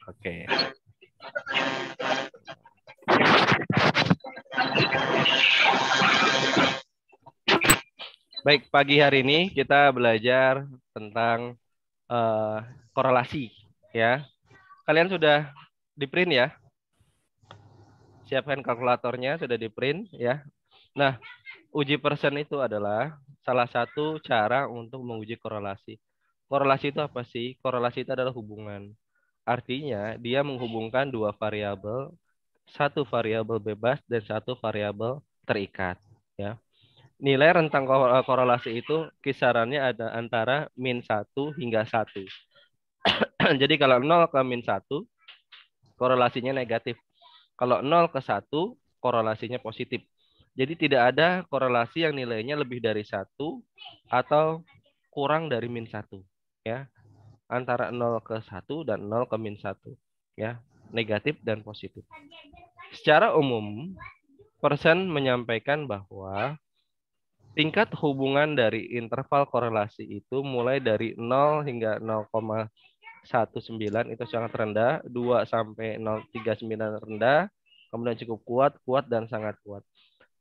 Oke. Baik, pagi hari ini kita belajar tentang korelasi, ya. Kalian sudah di print ya? Siapkan kalkulatornya, sudah di print ya. Nah, uji persen itu adalah salah satu cara untuk menguji korelasi. Korelasi itu apa sih? Korelasi itu adalah hubungan. Artinya dia menghubungkan dua variabel, satu variabel bebas dan satu variabel terikat, ya. Nilai rentang korelasi itu kisarannya ada antara -1 hingga 1. Jadi kalau 0 ke -1, korelasinya negatif. Kalau 0 ke 1, korelasinya positif. Jadi tidak ada korelasi yang nilainya lebih dari 1 atau kurang dari -1. Ya. Antara 0 ke 1 dan 0 ke -1. Ya. Negatif dan positif. Secara umum, persen menyampaikan bahwa tingkat hubungan dari interval korelasi itu mulai dari 0 hingga 0,19 itu sangat rendah, 2 sampai 0,39 rendah, kemudian cukup kuat, kuat, dan sangat kuat.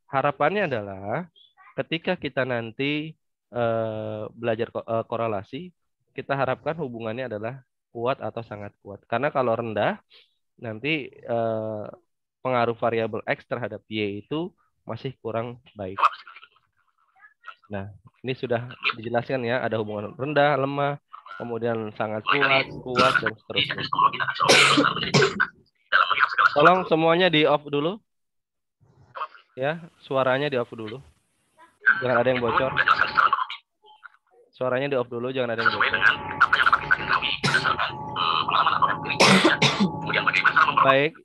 Harapannya adalah ketika kita nanti belajar korelasi, kita harapkan hubungannya adalah kuat atau sangat kuat. Karena kalau rendah, nanti pengaruh variabel X terhadap Y itu masih kurang baik. Nah, ini sudah dijelaskan ya, ada hubungan rendah, lemah, kemudian sangat kuat, kuat, dan seterusnya. Tolong semuanya di off dulu. Ya, suaranya di off dulu. Jangan ada yang bocor. Suaranya di off dulu, jangan ada yang bocor. Baik,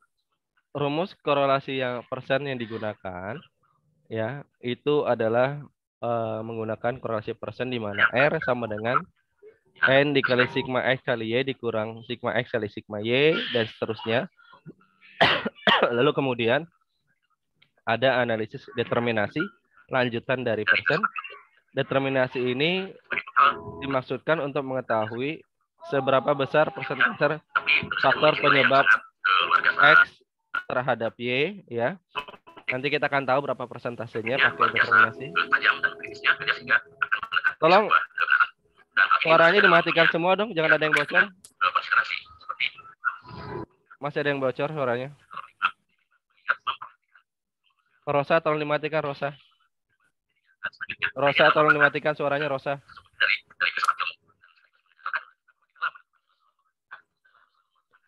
rumus korelasi yang persen yang digunakan ya, itu adalah menggunakan korelasi persen di mana R sama dengan N dikali sigma X kali Y dikurang sigma X kali sigma Y, dan seterusnya. Lalu kemudian ada analisis determinasi lanjutan dari persen. Determinasi ini dimaksudkan untuk mengetahui seberapa besar persentase faktor penyebab X terhadap Y, ya. Nanti kita akan tahu berapa persentasenya pakai determinasi. Tolong suaranya dimatikan semua dong, jangan ada yang bocor. Masih ada yang bocor suaranya. Rosa, tolong dimatikan, Rosa. Rosa, tolong dimatikan suaranya, Rosa.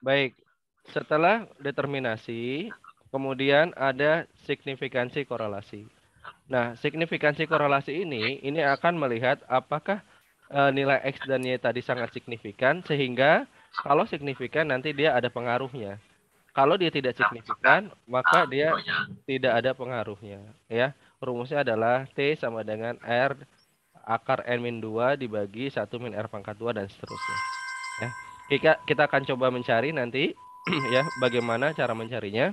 Baik, setelah determinasi, kemudian ada signifikansi korelasi. Nah, signifikansi korelasi ini akan melihat apakah nilai X dan Y tadi sangat signifikan, sehingga kalau signifikan nanti dia ada pengaruhnya. Kalau dia tidak signifikan, maka dia tidak ada pengaruhnya. Ya, rumusnya adalah T sama dengan R akar N-2 dibagi 1 min R pangkat 2 dan seterusnya. Ya. Kita akan coba mencari nanti ya bagaimana cara mencarinya.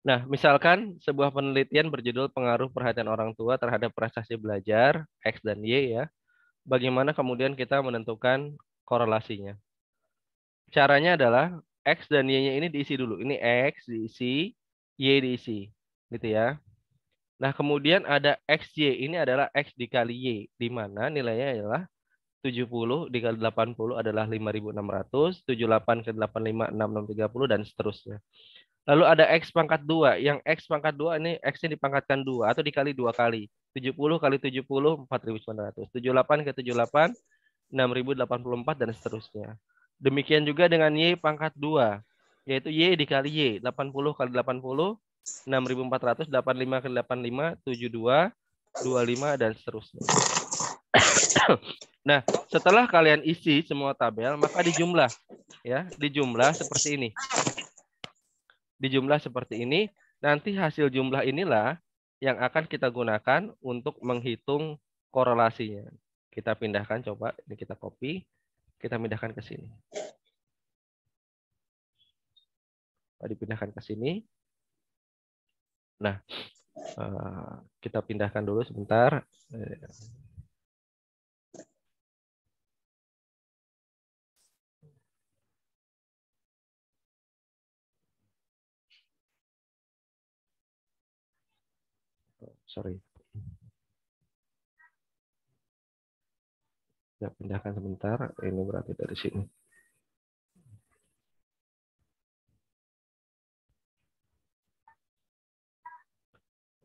Nah, misalkan sebuah penelitian berjudul pengaruh perhatian orang tua terhadap prestasi belajar X dan Y, ya. Bagaimana kemudian kita menentukan korelasinya? Caranya adalah X dan Y-nya ini diisi dulu. Ini X diisi, Y diisi. Gitu ya. Nah, kemudian ada XY. Ini adalah X dikali Y. Di mana nilainya adalah 70 dikali 80 adalah 5.600, 78 ke 85, 6630, dan seterusnya. Lalu ada X pangkat 2. Yang X pangkat 2 ini X-nya dipangkatkan 2 atau dikali 2 kali. 70 kali 70, 4.900. 78 ke 78, 6.084, dan seterusnya. Demikian juga dengan Y pangkat 2, yaitu Y dikali Y. 80 kali 80, 6.400, 85 kali 85, 72, 25, dan seterusnya. Nah, setelah kalian isi semua tabel, maka dijumlah. Ya, dijumlah seperti ini. Dijumlah seperti ini, nanti hasil jumlah inilah yang akan kita gunakan untuk menghitung korelasinya. Kita pindahkan, coba ini kita copy, kita pindahkan ke sini. Dipindahkan ke sini. Nah, kita pindahkan dulu sebentar. Sorry. Saya pindahkan sebentar. Ini berarti dari sini.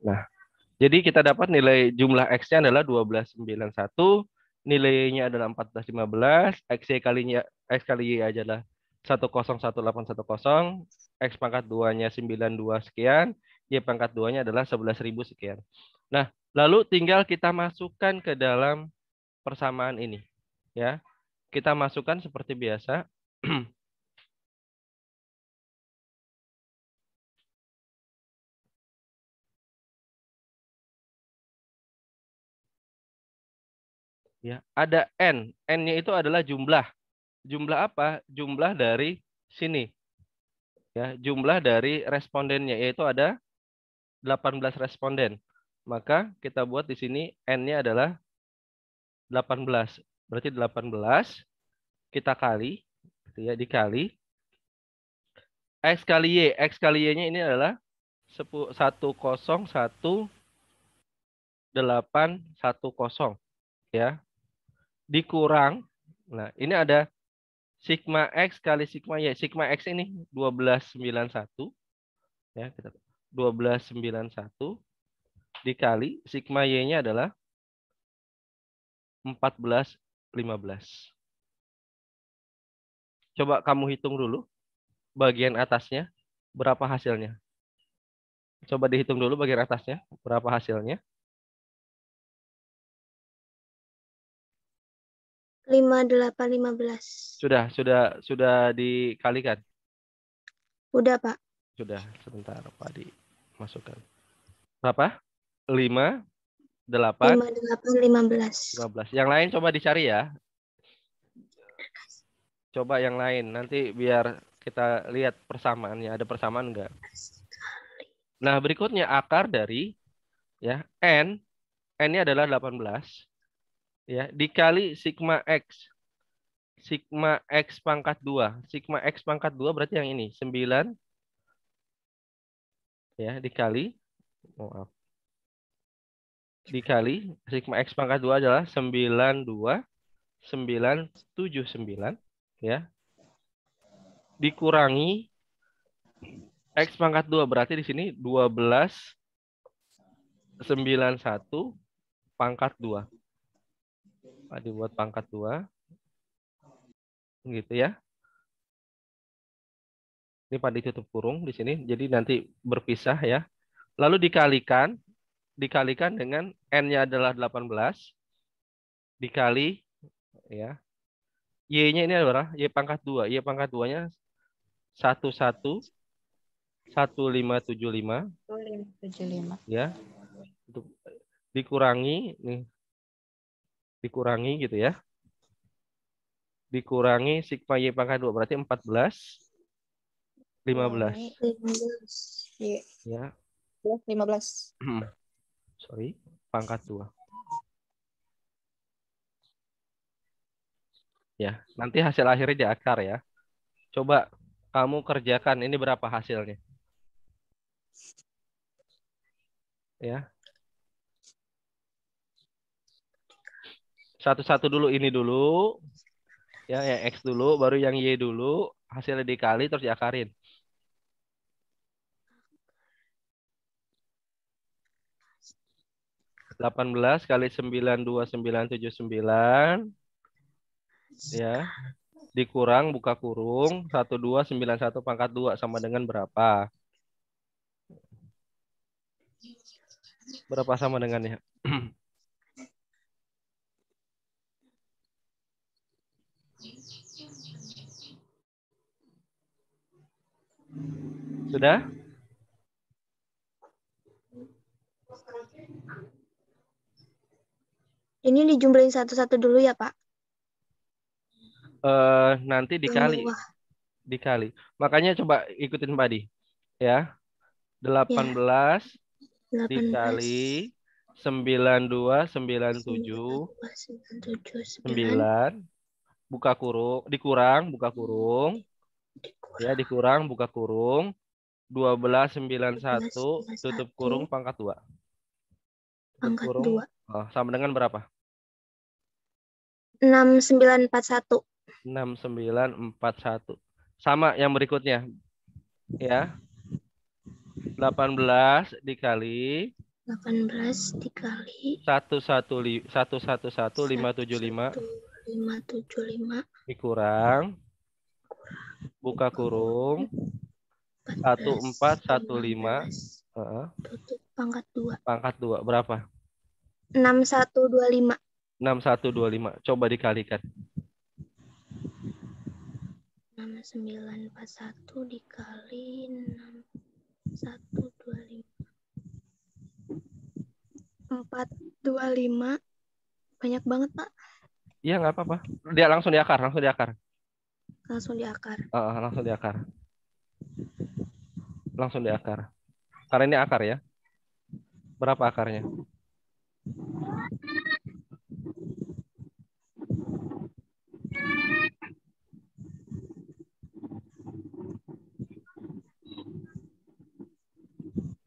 Nah, jadi kita dapat nilai jumlah X-nya adalah 1291, nilainya adalah 1415, X kali Y adalah 101810, X pangkat 2-nya 92 sekian, Y pangkat 2-nya adalah 11.000 sekian. Nah, lalu tinggal kita masukkan ke dalam persamaan ini. Ya, kita masukkan seperti biasa. Ya, ada N. N-nya itu adalah jumlah. Jumlah apa? Jumlah dari sini. Ya, jumlah dari respondennya yaitu ada 18 responden. Maka kita buat di sini N-nya adalah 18. Berarti 18 kita kali gitu ya, dikali X kali Y. X kali Y-nya ini adalah 10,810 ya. Dikurang, nah ini ada sigma X kali sigma Y. Sigma X ini 1291 ya, kita 1291 dikali sigma Y-nya adalah 1415. Coba kamu hitung dulu bagian atasnya berapa hasilnya. Coba dihitung dulu bagian atasnya berapa hasilnya. 5815. Sudah dikalikan. Udah, Pak. Sudah, sebentar Pak dimasukkan. Berapa? 5, 8, 5815. 15. Yang lain coba dicari ya. Coba yang lain nanti biar kita lihat persamaannya. Ada persamaan enggak? Nah, berikutnya akar dari ya N. N-nya adalah 18 ya, dikali sigma X. Sigma X pangkat 2. Sigma X pangkat 2 berarti yang ini 9 ya, dikali maaf. Dikali sigma X pangkat 2 adalah 92,979 ya. Dikurangi X pangkat 2 berarti di sini 1291 pangkat 2. Dibuat pangkat 2 gitu ya. Ini pada ditutup kurung di sini. Jadi nanti berpisah ya. Lalu dikalikan dengan N-nya adalah 18 dikali ya. Y-nya ini adalah Y pangkat 2. Y pangkat 2-nya 1575 ya. Untuk dikurangi nih. Dikurangi gitu ya. Dikurangi sigma Y pangkat 2 berarti 14 15 ya. 15. Sorry, pangkat 2. Ya, nanti hasil akhirnya di akar ya. Coba kamu kerjakan ini berapa hasilnya? Ya. Satu-satu dulu ini dulu. Ya, yang X dulu, baru yang Y dulu, hasilnya dikali terus diakarin. 18 kali 92979 ya. Dikurang buka kurung 1291 pangkat 2 sama dengan berapa? Berapa sama dengannya? Sudah? Ini dijumlahin satu-satu dulu ya, Pak. Nanti Yang bawah. dikali. Makanya coba ikutin Padi. Ya. 18 Ya. dikali 9297 9 buka kurung, buka kurung ya, dikurang buka kurung 1291 tutup kurung pangkat 2. pangkat Kurung 2. sama dengan berapa? 6941. 6941. Sama yang berikutnya ya. 18 dikali 18 dikali 1111575 11575 dikurang buka kurung 1415 tutup pangkat 2. pangkat 2 berapa? 6125. 6125. Coba dikalikan. 6941 dikali 6125. 425. Banyak banget, Pak. Iya, nggak apa-apa. Dia langsung diakar, langsung diakar. Langsung diakar. Langsung diakar. Langsung diakar. Karena ini akar ya. Berapa akarnya?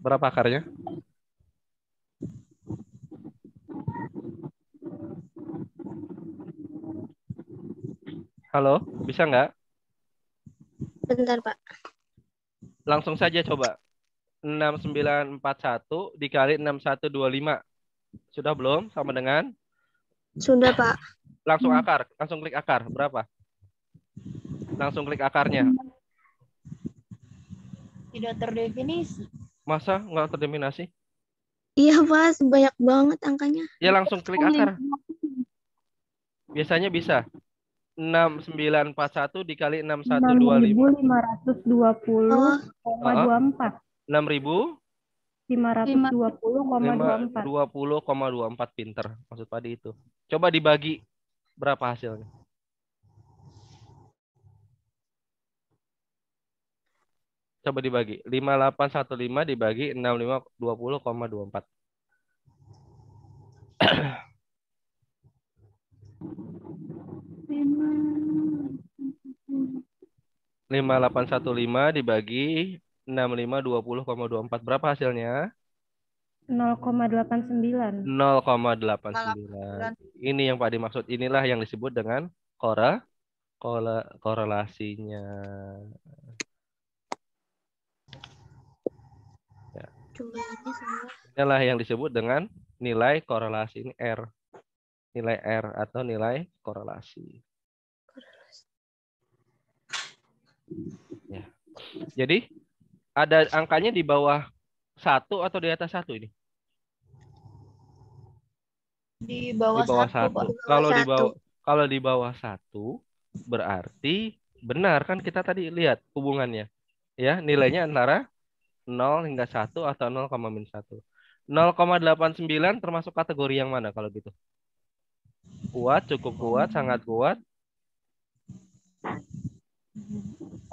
Berapa akarnya? Halo, bisa nggak? Bentar, Pak. Langsung saja coba. 6941 dikali 6125. Sudah belum? Sama dengan? Sudah, Pak. Langsung akar. Langsung klik akar. Berapa? Langsung klik akarnya. Tidak terdefinisi. Masa nggak terdefinisi? Iya, Pak. Banyak banget angkanya. Ya langsung klik akar. Biasanya bisa. 6941 dikali 6125. 6.520,24. 6.520,24. 20,24 pinter. Maksud Padi itu. Coba dibagi. Berapa hasilnya? Coba dibagi. 5815 dibagi 6520,24. 5815 dibagi 6520,24. Berapa hasilnya? 0,89. 0,89. Ini yang Pak dimaksud. Inilah yang disebut dengan korelasinya. Ya. Inilah yang disebut dengan nilai korelasi. Ini R. Nilai R atau nilai korelasi. Ya. Jadi ada angkanya di bawah 1 atau di atas 1 ini? Di bawah 1, Pak. Kalau di bawah 1 berarti benar kan kita tadi lihat hubungannya. Ya, nilainya antara 0 hingga 1 atau 0,-1. 0,89 termasuk kategori yang mana kalau gitu? Kuat, cukup kuat, sangat kuat.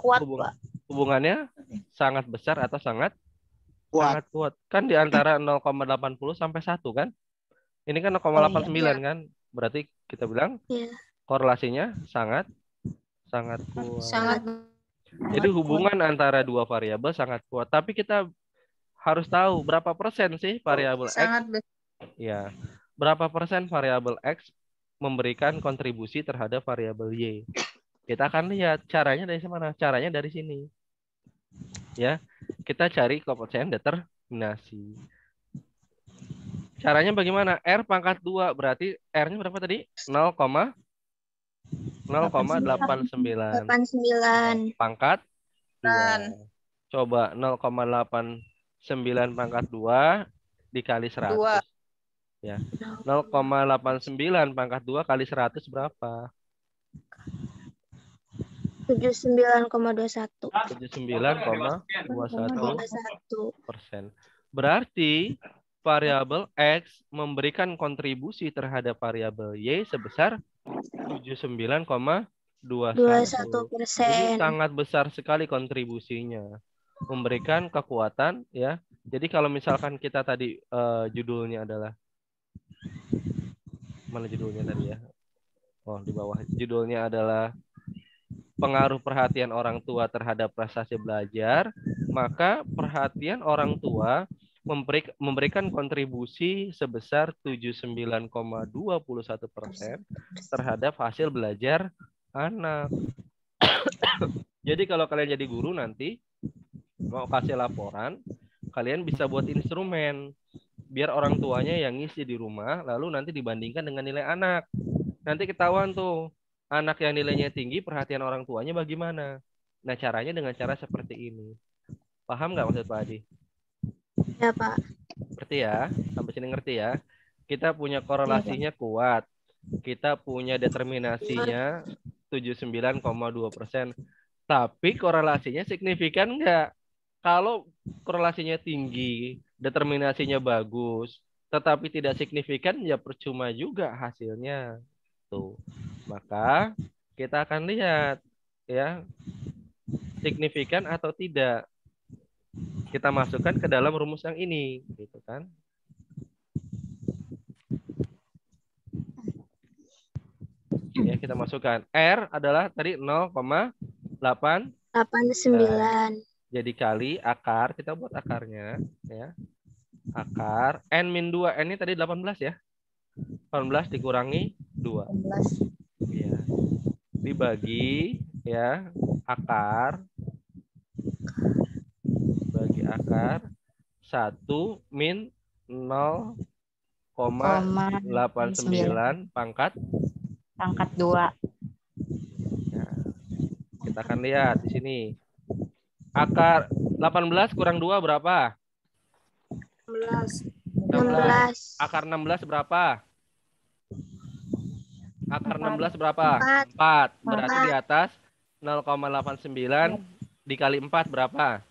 Kuat, Pak. Hubungannya sangat besar atau sangat kuat. Kan di antara 0,80 sampai 1 kan? Ini kan 0,89 kan? Berarti kita bilang korelasinya sangat kuat. Sangat. Jadi hubungan antara dua variabel sangat kuat. Tapi kita harus tahu berapa persen sih variabel X? Ya, berapa persen variabel X memberikan kontribusi terhadap variabel Y? Kita akan lihat caranya dari mana? Caranya dari sini. Ya, kita cari koefisien determinasi. Caranya bagaimana? R pangkat 2 berarti R-nya berapa tadi? 0,89. Pangkat 2. Coba 0,89 pangkat 2 dikali 100. Ya. 0,89 pangkat 2 kali 100 berapa? 79,21. 79,21%. Berarti variabel X memberikan kontribusi terhadap variabel Y sebesar 79,21%. Ini sangat besar sekali kontribusinya. Memberikan kekuatan ya. Jadi kalau misalkan kita tadi judulnya adalah mana judulnya tadi ya? Oh, di bawah. Judulnya adalah pengaruh perhatian orang tua terhadap prestasi belajar, maka perhatian orang tua memberikan kontribusi sebesar 79,21% terhadap hasil belajar anak. Jadi kalau kalian jadi guru nanti mau kasih laporan, kalian bisa buat instrumen biar orang tuanya yang ngisi di rumah, lalu nanti dibandingkan dengan nilai anak. Nanti ketahuan tuh anak yang nilainya tinggi, perhatian orang tuanya bagaimana. Nah, caranya dengan cara seperti ini. Paham nggak maksud Pak Adi? Ya, Pak. Ngerti ya? Sampai sini ngerti ya? Kita punya korelasinya kuat. Kita punya determinasinya 79,2%. Tapi korelasinya signifikan nggak? Kalau korelasinya tinggi, determinasinya bagus, tetapi tidak signifikan, ya percuma juga hasilnya. Tuh. Maka kita akan lihat ya signifikan atau tidak. Kita masukkan ke dalam rumus yang ini, gitu kan? Ya, kita masukkan. R adalah tadi 0,8. 89. Jadi kali akar, kita buat akarnya ya. Akar N-2, N ini tadi 18 ya. 18 dikurangi 2. 18. Ya. Dibagi ya akar bagi akar 1 min 0,89 pangkat 2. ya. Kita akan lihat di sini. Akar 18 kurang 2 berapa? 16. Akar 16 berapa? Akar 16 berapa? 4. 4. Berarti di atas 0,89 dikali 4 berapa?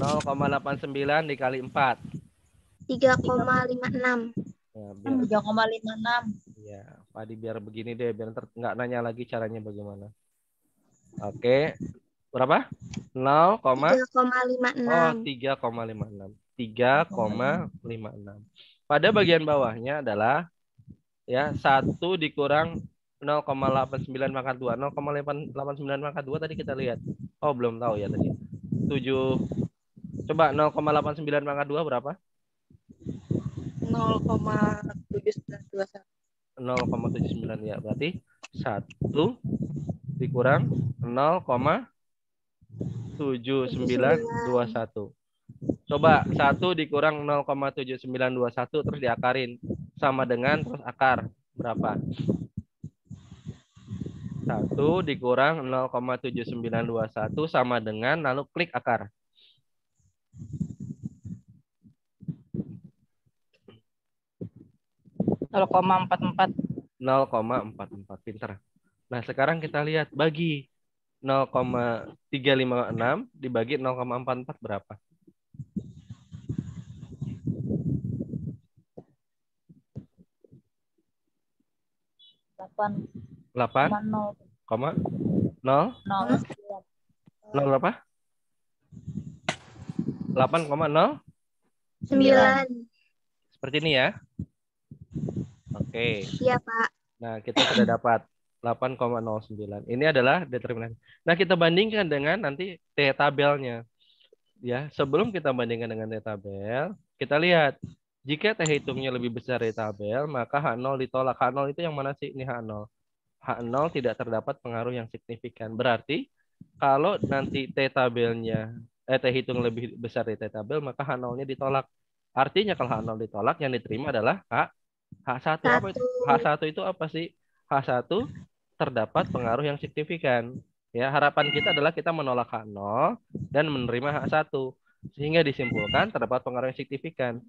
0,89 dikali 4. 3,56. Ya, biar 3,56. ya, Pak Adi biar begini deh, biar nggak nanya lagi caranya bagaimana. Oke. Berapa? 3,56. Oh, 3,56. 3,56. Pada bagian bawahnya adalah ya 1 dikurang 0,89 pangkat 2. 0,89 pangkat 2 tadi kita lihat. Oh, belum tahu ya tadi. 7. Coba 0,89 pangkat 2 berapa? 0,7921. 0,79 ya. Berarti 1 dikurang 0,7921. Coba 1 dikurang 0,7921 terus diakarin. Sama dengan terus akar. Berapa? 1 dikurang 0,7921 sama dengan lalu klik akar. 0,44. 0,44. Pinter. Nah, sekarang kita lihat bagi 0,356 dibagi 0,44 berapa? 8 0. 0 berapa? 8,0 9. seperti ini ya. Oke. Iya, Pak. Nah, kita sudah dapat 8,09. Ini adalah determinan. Nah, kita bandingkan dengan nanti T tabelnya. Ya, sebelum kita bandingkan dengan T tabel, kita lihat jika T hitungnya lebih besar dari tabel, maka H0 ditolak. H0 itu yang mana sih? Ini H0. H0 tidak terdapat pengaruh yang signifikan. Berarti kalau nanti T tabelnya T hitung lebih besar dari T tabel, maka H0-nya ditolak. Artinya kalau H0 ditolak, yang diterima adalah H1. Apa itu? H1 itu apa sih? H1 terdapat pengaruh yang signifikan. Ya, harapan kita adalah kita menolak H0 dan menerima H1. Sehingga disimpulkan terdapat pengaruh yang signifikan.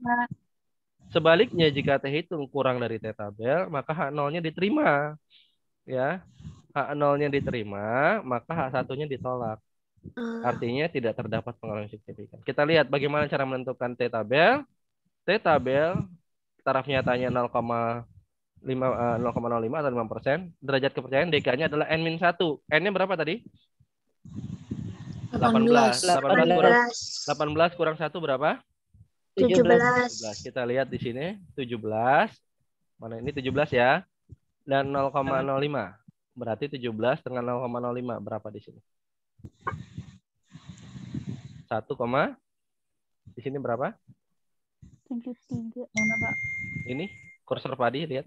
Sebaliknya jika T hitung kurang dari T tabel, maka H0-nya diterima. Ya, H0-nya diterima, maka H1-nya ditolak. Artinya tidak terdapat pengaruh yang signifikan. Kita lihat bagaimana cara menentukan T tabel. T tabel taraf nyatanya 0,05 atau 5%. Derajat kepercayaan DK-nya adalah N-1. N-nya berapa tadi? 18. 18 kurang 1 berapa? 17. Kita lihat di sini 17. Mana ini 17 ya. Dan 0,05. Berarti 17 dengan 0,05 berapa di sini? 1, di sini berapa? 73. Mana, Pak? Ini kursor Padi lihat.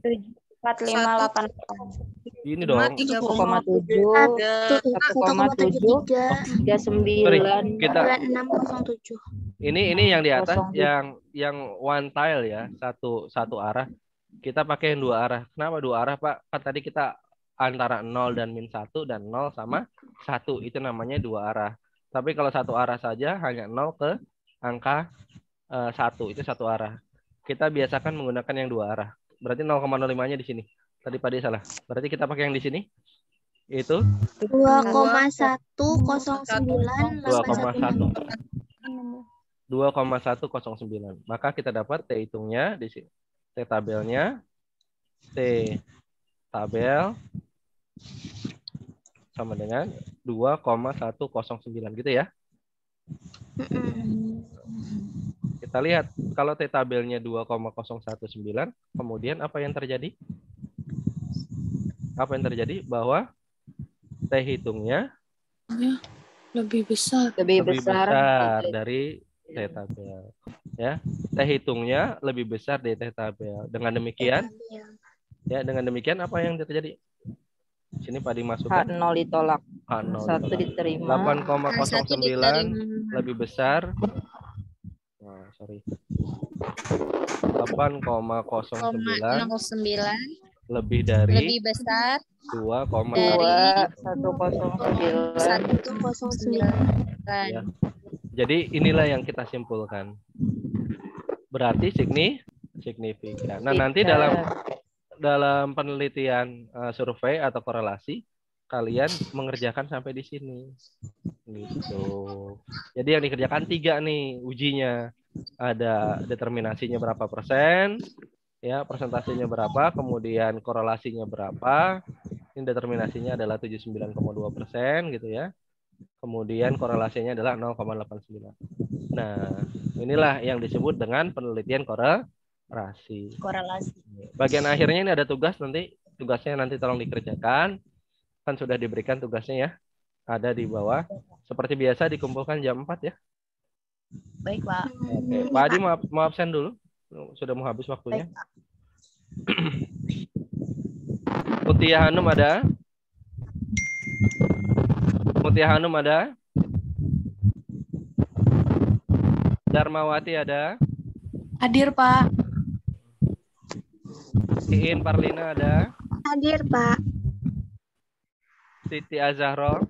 4588. Ini dong. 1,7. 1,73. 39. Kita 9607. ini yang di atas 07. yang one tile ya, satu arah. Kita pakai yang dua arah. Kenapa dua arah, Pak? Kan tadi kita antara 0 dan -1 dan 0 sama 1 itu namanya dua arah. Tapi kalau satu arah saja hanya 0 ke angka 1 itu satu arah. Kita biasakan menggunakan yang dua arah. Berarti 0,05-nya di sini. Tadi Pak salah. Berarti kita pakai yang di sini. Itu 2,109. 2,109. Maka kita dapat T hitungnya di sini. T tabelnya T tabel sama dengan 2,109 gitu ya. Kita lihat kalau T tabelnya 2,019, kemudian apa yang terjadi? Apa yang terjadi? Bahwa T hitungnya Lebih besar. Lebih besar dari T tabel. Ya, T hitungnya lebih besar dari T tabel. Dengan demikian, apa yang terjadi? Sini Pak dimasukkan. H0 ditolak. H0 1 diterima. 8,09 lebih besar. Nah, sorry. 8,09 lebih dari besar 2,109. 109. Ya. Jadi inilah yang kita simpulkan. Berarti signifikan. Nah, nanti dalam penelitian survei atau korelasi kalian mengerjakan sampai di sini. Gitu. Jadi yang dikerjakan 3 nih ujinya. Ada determinasinya berapa persen, ya, persentasenya berapa, kemudian korelasinya berapa. Ini determinasinya adalah 79,2% gitu ya. Kemudian korelasinya adalah 0,89. Nah, inilah yang disebut dengan penelitian korelasi. Bagian akhirnya ini ada tugas nanti. Tugasnya nanti tolong dikerjakan. Kan sudah diberikan tugasnya ya. Ada di bawah. Seperti biasa dikumpulkan jam 4 ya. Baik, Pak. Oke, Pak Adi mau absen dulu. Sudah mau habis waktunya. Mutia Hanum ada? Mutia Hanum ada? Darmawati ada? Hadir, Pak. Iin Parlina ada? Hadir, Pak. Siti Azahro?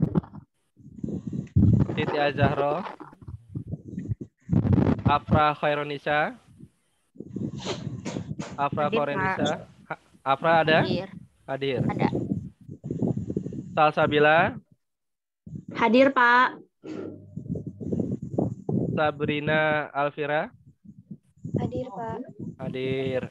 Siti Azahro? Afra Khaironisa? Afra Hadir, Khaironisa? Afra ada? Hadir. Ada. Salsabila? Hadir, Pak. Sabrina Alvira? Hadir, Pak. Hadir.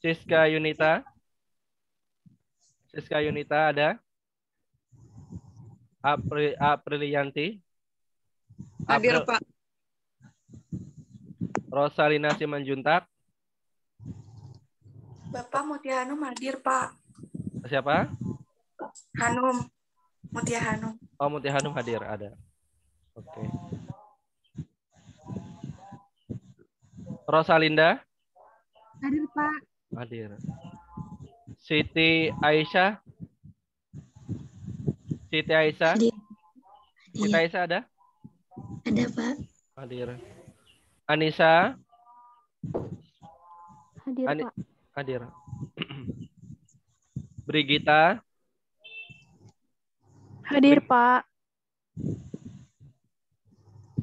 Siska Yunita? Siska Yunita ada? Aprilianti? Hadir, Pak. Rosalina Simanjuntak? Bapak Mutia Hanum hadir, Pak. Siapa? Hanum. Mutia Hanum. Oh, Mutia Hanum hadir, ada. Oke. Rosalinda? Hadir, Pak. Hadir. Siti Aisyah? Siti Aisyah? Hadir. Siti Aisyah ada? Ada, Pak. Hadir. Anissa? Hadir, Pak. Hadir. Brigita? Hadir, Pak.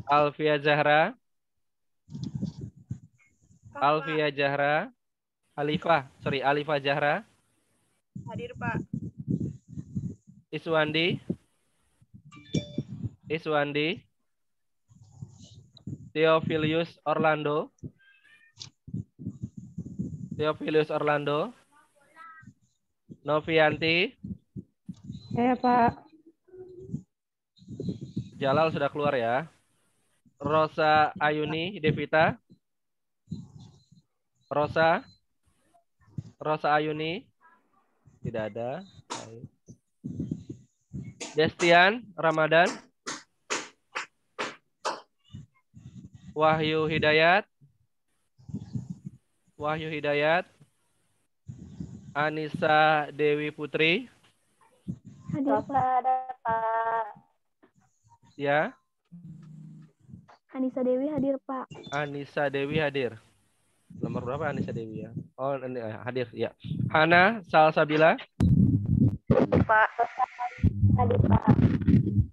Alfia Zahra? Alfia Zahra? Alifah Zahra? Hadir, Pak. Iswandi? Theophilus Orlando? Novianti? Ya, Pak. Jalal sudah keluar ya. Rosa Ayuni Devita? Rosa Ayuni? Tidak ada. Destian Ramadan. Wahyu Hidayat. Wahyu Hidayat. Anissa Dewi Putri. Hadir Pak. Ada Pak. Ya. Anissa Dewi hadir Pak. Anissa Dewi hadir. Nomor berapa Anissa Dewi ya? Oh, ini hadir ya. Hana Salsabila. Pak. Hadir Pak.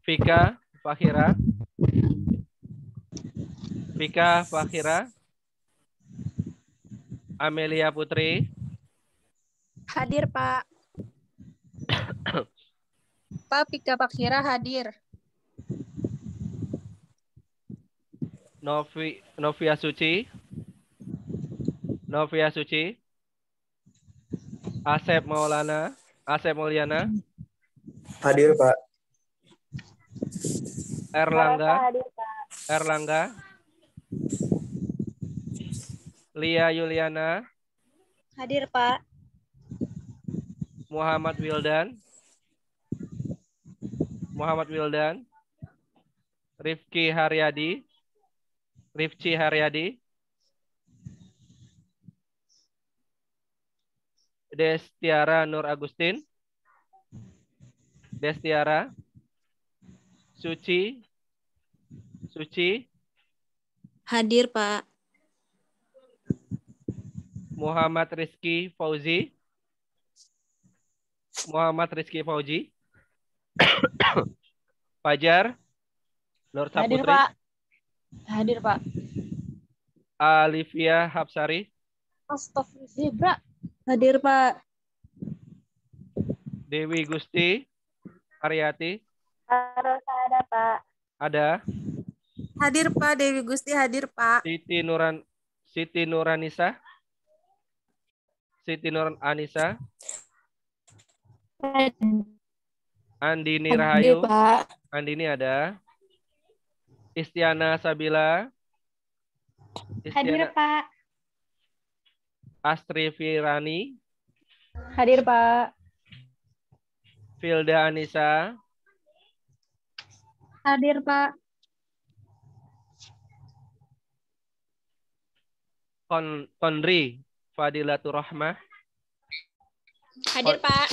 Vika Fakhira. Vika Fakhira. Amelia Putri. Hadir, Pak. Pak, Pika Fakhira hadir. Novia Suci. Novia Suci. Asep Maulana. Asep Mulyana. Hadir, Pak. Erlangga. Hadir Pak. Erlangga. Lia Yuliana. Hadir Pak. Muhammad Wildan. Muhammad Wildan. Rifki Haryadi. Rifci Haryadi. Destiara Nur Agustin. Destiara. Suci. Suci. Hadir, Pak. Muhammad Rizky Fauzi. Muhammad Rizky Fauzi. Fajar. Nur Hadir, Saputri. Pak. Hadir, Pak. Alivia Hapsari. Astagfirullah. Hadir Pak. Dewi Gusti. Aryati. Harus ada Pak. Ada. Hadir Pak, Dewi Gusti hadir Pak. Siti Nuranisa. Siti Nur Anissa. Andini Rahayu. Pak. Andini ada. Istiana Sabila. Hadir Pak. Astri Firani. Hadir Pak. Filda Anissa. Hadir Pak. Kondri Fadilatur Rahmah. Hadir, Pak.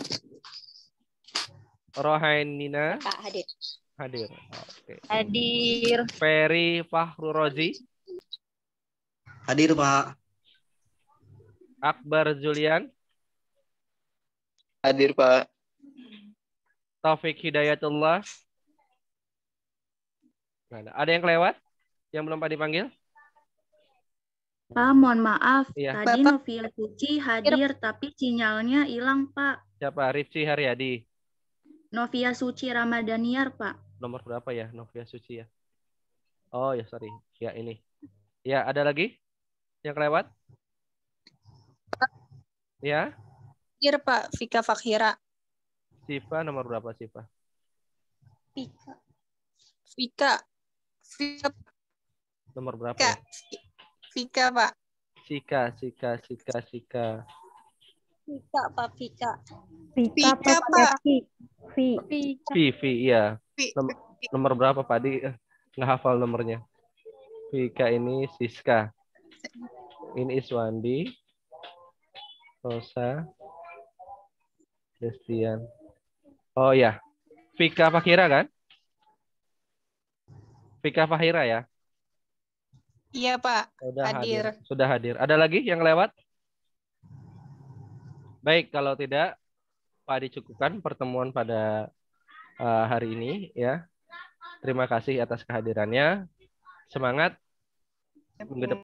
Rohainina. Pak, hadir. Hadir. Oke. Hadir. Ferry Fahru Rozi. Hadir, Pak. Akbar Julian. Hadir, Pak. Taufik Hidayatullah. Ada yang kelewat? Yang belum Pak dipanggil? Pak, mohon maaf. Iya. Tadi Bapak. Novia Suci hadir, tapi sinyalnya hilang, Pak. Siapa? Rifci Haryadi. Novia Suci Ramadaniar, Pak. Nomor berapa ya? Novia Suci ya. Oh ya, sorry. Ya ini. Ya, ada lagi yang kelewat? Ya. Hadir, Pak. Pika Fakhira. Siva nomor berapa Siva? Pika. Pika. Pika. Nomor berapa? Pika. Ya? Pika, Pak. Sika. Pika, Pak. Pika. Pika, Pika, Pak. Pika. Vivi, iya. Pi- Nomor berapa Pak? Nggak hafal nomornya. Vika ini Siska. Ini Iswandi. Rosa. Destian. Oh ya. Vika Fakhira kan? Vika Fakhira ya? Iya, Pak. Sudah Hadir. Sudah hadir. Ada lagi yang lewat? Baik, kalau tidak, Pak dicukupkan pertemuan pada hari ini ya. Terima kasih atas kehadirannya. Semangat. Minggu depan